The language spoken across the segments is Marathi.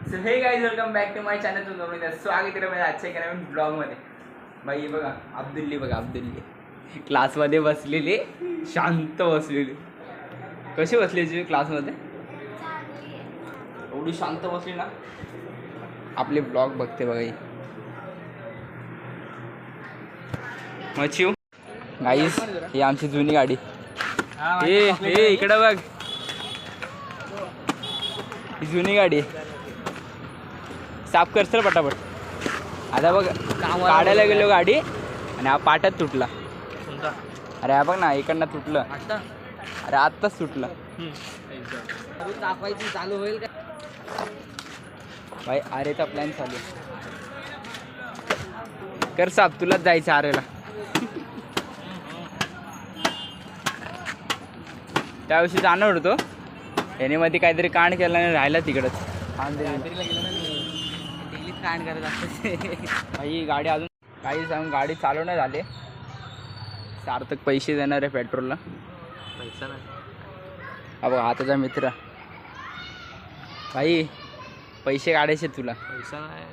सो हे guys welcome back to my channel. तुमचं स्वागत आहे माझ्या आजच्या एका नवीन ब्लॉगमध्ये. बाई बघा अब्दुल्ली क्लासमध्ये बसलेली, शांत बसलेली. कशी बसली तुझी क्लासमध्ये? एवढी शांत बसली ना. आपले ब्लॉग बघते बघा. मच्छी गाईज ही आमची जुनी गाडी. हे इकडं बघ, ही जुनी गाडी साफ कर सर पटापट. आता बघ काढायला गेलो गाडी आणि हा पाटात तुटला. अरे हा बघ ना, इकडनं तुटलं. अरे आत्ताच तुटलं. चालू होईल का भाई? आरेचा प्लॅन चालू कर साफ. तुलाच जायचं आरेला. त्या दिवशी जाणार होतो, याने मध्ये काहीतरी कांड केला आणि राहिला तिकडंच. कांड करत असते ही गाडी अजून काही सांगून गाडी चालवण्यात झाले. सार्थक पैसे देणार आहे पेट्रोलला. पैसा नाही. हा बघ आताचा मित्र. भाई पैसे काढायचे तुला. पैसा नाही.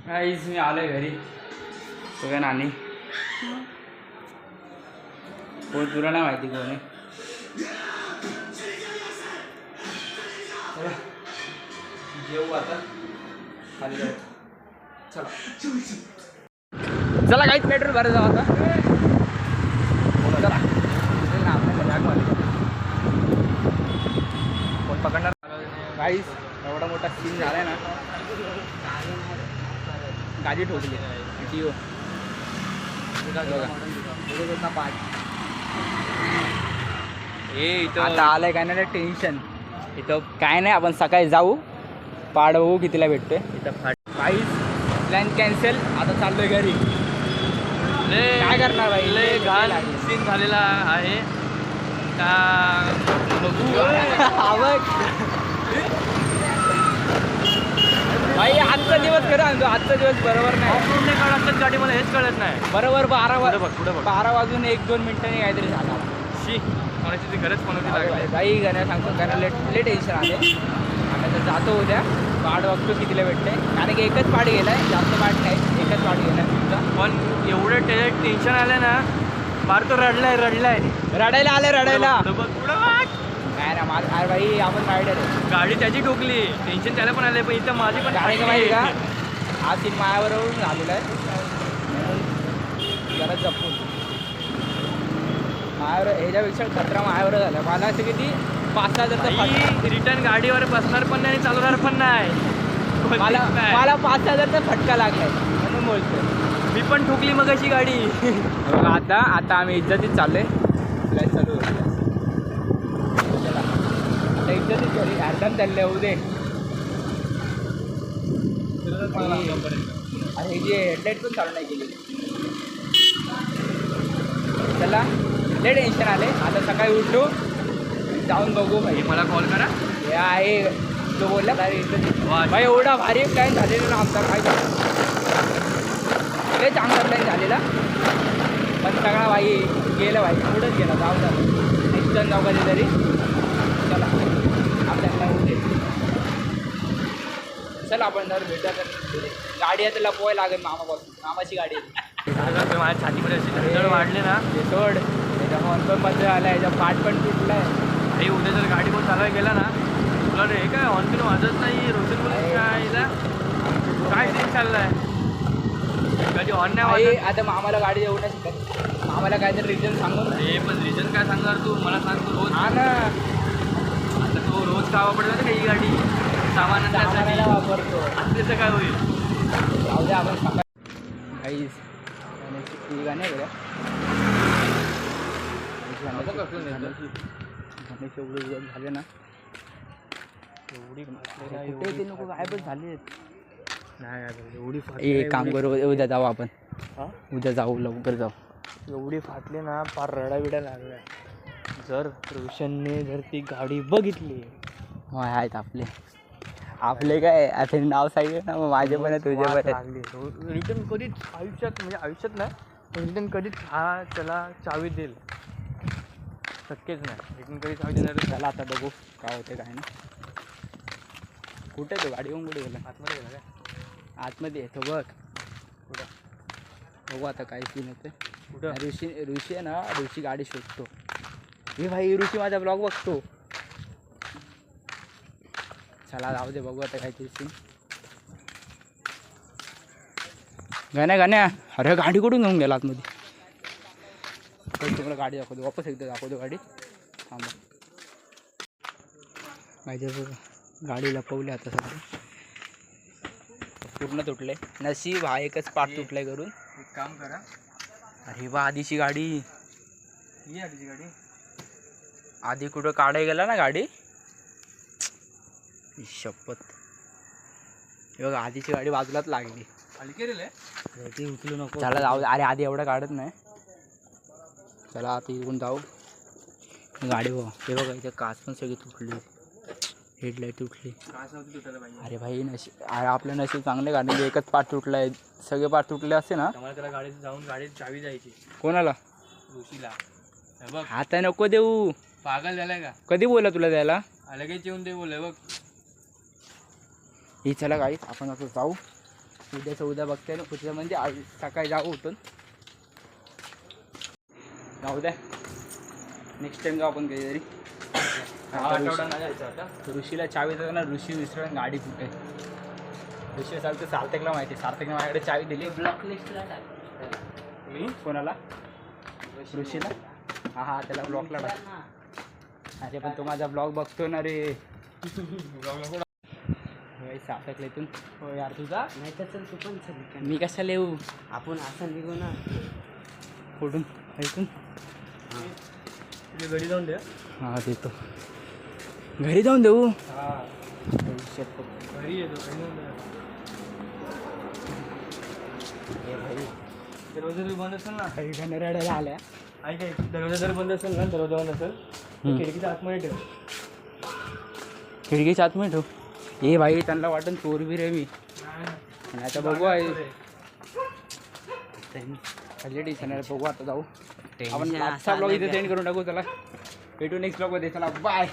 काहीच मी आलोय घरी. तुझ्या नानी कोण तुला नाही माहिती कोण आहे. जेवू आता खाली जाऊ. चला काहीच पेट्रोल भरत जाऊ आता. चला कोण पकडणार काहीच. एवढा मोठा सीन झालाय ना. गाडी ठोकली टीओ. आता आलंय काय नाही टेन्शन. इथं काय नाही, आपण सकाळी जाऊ, पाड बघू कितीला भेटतोय. इथं काहीच प्लॅन कॅन्सल. आता चाललोय घरी. काय करणार भाई? लय घाण सीन झालेला आहे का भाई आजचा दिवस खरं आणतो. आजचा दिवस बरोबर नाही. पूर्ण काळातच गाडी मला हेच कळत नाही. बरोबर 12 पुढे बघ. 12 वाजून 1-2 मिनिटांनी काहीतरी झाला. शी कोणाची ती गरज कोणाची लागली. काही गाण्या सांगतो कारण लय टेन्शन आले. आम्ही तर जातो उद्या. पाड बघतो कितीला भेटते. कारण की एकच पाड गेलाय, जास्त पाड नाही. एकच पाड गेलाय तुमचा. पण एवढं टेन्शन आलं ना, फार तो रडलाय रडायला आले रडायला. पुढं बघ. काय ना माझं. अरे भाई आपण रायडर आहे. गाडी त्याची ठोकली. टेन्शन त्याला पण आलंय, पण इथं माझी पण कारण की माहिती का, हा सीन मायाबरोबर झालेला आहे. जरा जपून. मायावर ह्याच्यापेक्षा खतरा मायावर झाला. मला असं किती 5,000 रिटर्न गाडीवर बसणार पण नाही आणि चालवणार पण नाही. मला 5,000चा फटका लागलाय म्हणून बोलतोय. मी पण ठोकली मग अशी गाडी. आता आम्ही इज्जतीत चाललोय. फ्लाईट चालू होती. चला आता इज्जतीत घरी अर्धान चालले उद्या. अरे जे हेडलाईट पण चालू नाही केली. चला लय टेन्शन आले. आता सकाळी उठलो, जाऊन बघू भाई. मला कॉल करा. हे आहे तो बोलला भाई एवढा भारी प्लॅन झालेला ना आमचा. काय लय चांगला प्लॅन झालेला, पण सगळा भाई गेला. भाई पुढंच गेला. जाऊ द्या टेन्शन जाऊ कधीतरी. चला आपल्याला उठे. चला आपण जर भेटा तर गाडी आहे त्याला पोहायला लागेल. मामाची गाडी आहे. माझ्या छातीमध्ये अशी धडधड वाढले ना. ते सोड. त्याच्या फोन पण बंद झाला, याचा पाठ पण तुटलाय. हे उद्या जर गाडी कोण चालवायला गेला ना, तुला रे काय हॉर्न पिन वाजत नाही. रोशन बोलत काय सीन चाललाय. कधी हॉर्न नाही वाजत. आता मामाला गाडी देऊ नाही शकत. मामाला काहीतरी रिझन सांगून. हे पण रिझन काय सांगणार तू मला? सांग तू रोज. हा ना, आता तो रोज का वापरतो का ही गाडी? सामान सामानाला वापरतो. त्याचं काय होईल? जाऊ द्या आपण सकाळी काहीच गाणे बघा. झाले ना एवढी नको गायबच झाले. एवढी एक काम करू, उद्या जाऊ आपण. उद्या जाऊ, लवकर जाऊ. एवढी फाटली ना, फार रडाबिडा लागलाय. जर रोशनने जर ती गाडी बघितली. आहेत आपले काय आता नाव सांगितलं ना, मग माझे पण तुझे पण लागली. रिटर्न कधीच आयुष्यात, म्हणजे आयुष्यात नाही पण रिटर्न कधीच हा त्याला चावी देईल शक्यच नाही. रिटर्न कधीच चावी देणार. चला आता बघू काय होते काय ना. कुठे तो गाडी येऊन कुठे गेला आतमध्ये गेला काय आतमध्ये येतो बघ कुठं बघू आता काय सीन होते कुठं ऋषी आहे ना ऋषी गाडी शोधतो हे भाई ऋषी माझा ब्लॉग बघतो चला जाऊ दे बघू आता काय ते सीन गाण्या अरे गाडी कुठून घेऊन गेला आतमध्ये तर तुम्हाला गाडी दाखवतो वापस एकदा दाखवतो गाडी थांबा माहिती आहे बघा गाडी लपवली आता सध्या पूर्ण तुटले नशीब हा एकच पार्ट तुटलाय करून एक काम करा अरे वा आधीची गाडी ही आधीची गाडी आधी कुठं काढायला गेला ना गाडी शपथ हे बघा आधीची गाडी बाजूलाच लागली हलकी रे ती उचलू नको चला जाऊ अरे आधी एवढं काढत नाही चला आता इकडून जाऊ गाडी हो हे बघा इथे काच पण सगळी तुटली हेडलाईट तुटली काच नव्हती तुटायला पाहिजे अरे भाई नशीब अरे आपलं नशीब चांगले गाडी एकच पार्ट तुटला आहे सगळे पार्ट तुटले असते ना त्यामुळे त्याला गाडीत जाऊन गाडीत चावी जायची कोणाला ऋषीला हे बघ आता नको देऊ पागल झालाय का कधी बोला तुला द्यायला लगेच येऊन दे बोलय बघ हे चला गाई आपण आता जाऊ उद्याचं उद्या बघते ना उद्या म्हणजे सकाळी जाऊ उठून जाऊ द्या नेक्स्ट टाइम जाऊ आपण कधीतरी आठवडा नाही जायचं आता ऋषीला चावी देतो ना ऋषी विसरून गाडी कुठे ऋषी चालतं सार्थकला माहिती सार्थकने माझ्याकडे चावी दिली ब्लॉक लिस्टला टाक मी कोणाला ऋषीला हा त्याला ब्लॉकला टाक अरे पण तो माझा ब्लॉग बघतो ना रे सार्थकला इथून हो यार तुझा नाही तर चल तू पण चल मी कशाला येऊ आपण असं निघू ना कुठून ऐकून तुझी घडी जाऊन दे हां देतो घरी जाऊन देऊ हा घरी येतो घरी जाऊन दे दरवाजा जरी बंद असेल ना काही रडायला आल्या ऐक ऐक दरवाजा जर बंद असेल ना दरवाजा बंद असेल तर खिडकीच्या आतमध्ये ठेव खिडकीच्या आतमध्ये ठेव ए भाई त्यांना वाटून चोर बी रे मी आणि आता बघू आहे टेन्शन बघू आता जाऊ आपण आजचा ब्लॉग इथे सेंड करून टाकू चला भेटू नेक्स्ट ब्लॉगमध्ये चला बाय